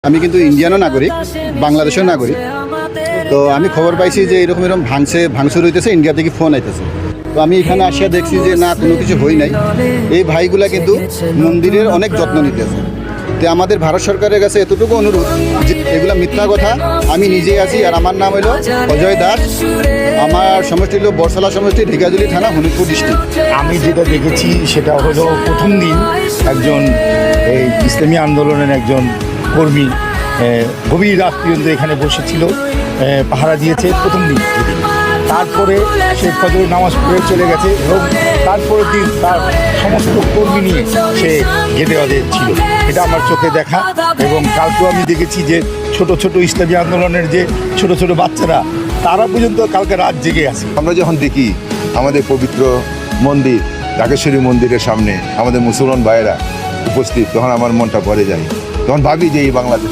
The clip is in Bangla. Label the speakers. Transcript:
Speaker 1: আমি কিন্তু ইন্ডিয়ানও নাগরিক, বাংলাদেশের নাগরিক। তো আমি খবর পাইছি যে এরকম ভাঙচুর হইতেছে, ইন্ডিয়া থেকে ফোন আইতেছে। তো আমি এখানে আসিয়া দেখছি যে না, কোনো কিছু হই নাই। এই ভাইগুলা কিন্তু মন্দিরের অনেক যত্ন নিতেছে। তো আমাদের ভারত সরকারের কাছে এতটুকু অনুরোধ যে এগুলা মিথ্যা কথা। আমি নিজেই আছি, আর আমার নাম হলো অজয় দাস। আমার সমষ্টি হলো বরসালা সমষ্টি, ঢেকিয়াজুলি থানা, হবিগঞ্জ ডিস্ট্রিক্ট।
Speaker 2: আমি যেটা দেখেছি সেটা হলো প্রথম দিন একজন এই ইসলামী আন্দোলনের একজন কর্মী গভীর রাত পর্যন্ত এখানে বসেছিল, পাহারা দিয়েছে প্রথম দিন। তারপরে সে ফজরের নামাজ পড়ে চলে গেছে এবং তারপরের দিন তার সমস্ত কর্মী নিয়ে সে গেদে ছিল। এটা আমার চোখে দেখা। এবং কালকেও আমি দেখেছি যে ছোট ছোট ইসলামী আন্দোলনের যে ছোট ছোট বাচ্চারা, তারা পর্যন্ত কালকে রাত জেগে আছে।
Speaker 3: আমরা যখন দেখি আমাদের পবিত্র মন্দির ঢাকেশ্বরী মন্দিরের সামনে আমাদের মুসলমান ভাইয়েরা উপস্থিত, তখন আমার মনটা ভরে যায়। তখন ভাবি যে এই বাংলাদেশ